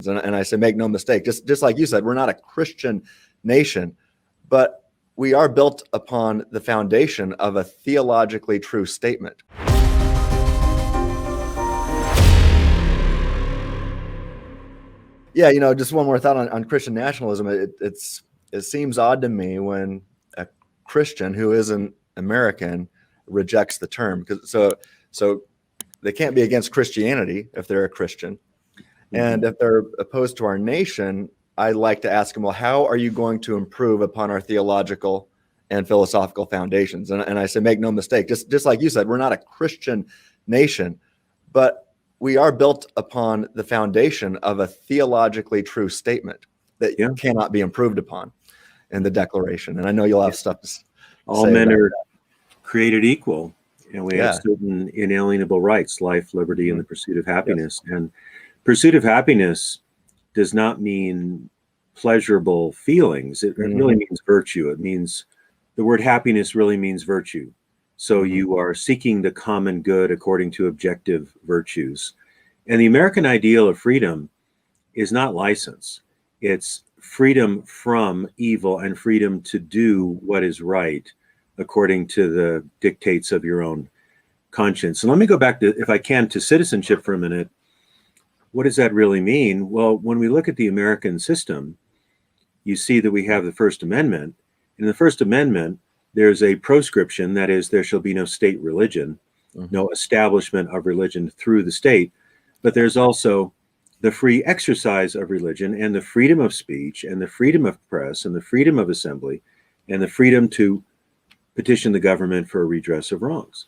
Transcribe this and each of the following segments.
And I say, make no mistake, just like you said, we're not a Christian nation, but we are built upon the foundation of a theologically true statement. Yeah, just one more thought on Christian nationalism. It seems odd to me when a Christian who isn't American rejects the term, because so they can't be against Christianity if they're a Christian. And if they're opposed to our nation, I like to ask them, well, how are you going to improve upon our theological and philosophical foundations? And I say, make no mistake, just like you said, we're not a Christian nation, but we are built upon the foundation of a theologically true statement that cannot be improved upon in the Declaration. And I know you'll have stuff to say. All men are created equal, and we have certain inalienable rights: life, liberty, and the pursuit of happiness. And pursuit of happiness does not mean pleasurable feelings. It really means virtue. It means, the word happiness really means virtue. So you are seeking the common good according to objective virtues. And the American ideal of freedom is not license. It's freedom from evil and freedom to do what is right according to the dictates of your own conscience. So let me go back to, if I can, to citizenship for a minute. What does that really mean? Well, when we look at the American system, you see that we have the First Amendment. In the First Amendment, there's a proscription, that is, there shall be no state religion, no establishment of religion through the state. But there's also the free exercise of religion and the freedom of speech and the freedom of press and the freedom of assembly and the freedom to petition the government for a redress of wrongs.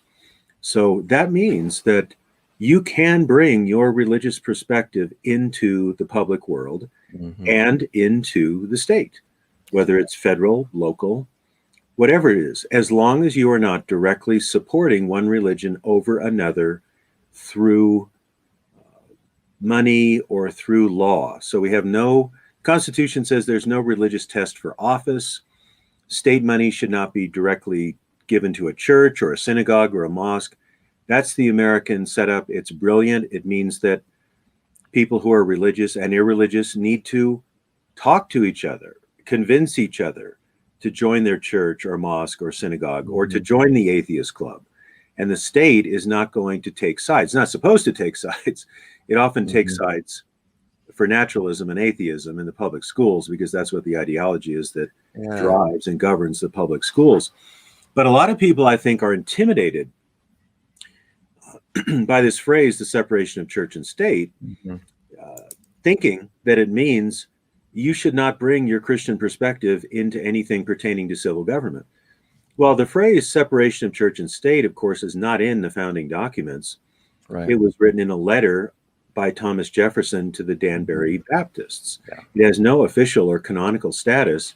So that means that you can bring your religious perspective into the public world and into the state, whether it's federal, local, whatever it is, as long as you are not directly supporting one religion over another through money or through law. So we have Constitution says there's no religious test for office. State money should not be directly given to a church or a synagogue or a mosque. That's the American setup. It's brilliant. It means that people who are religious and irreligious need to talk to each other, convince each other to join their church or mosque or synagogue or to join the atheist club. And the state is not going to take sides. It's not supposed to take sides. It often takes sides for naturalism and atheism in the public schools, because that's what the ideology is that drives and governs the public schools. But a lot of people, I think, are intimidated by this phrase, the separation of church and state, thinking that it means you should not bring your Christian perspective into anything pertaining to civil government. Well, the phrase separation of church and state, of course, is not in the founding documents. It was written in a letter by Thomas Jefferson to the Danbury Baptists. It has no official or canonical status.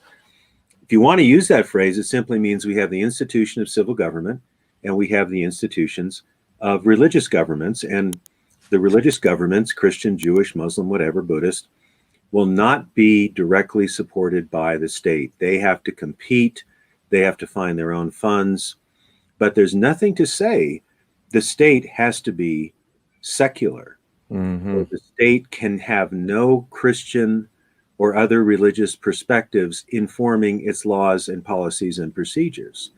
If you want to use that phrase, it simply means we have the institution of civil government and we have the institutions of religious governments, and the religious governments, Christian, Jewish, Muslim, whatever, Buddhist, will not be directly supported by the state. They have to compete. They have to find their own funds. But there's nothing to say the state has to be secular. Or the state can have no Christian or other religious perspectives informing its laws and policies and procedures.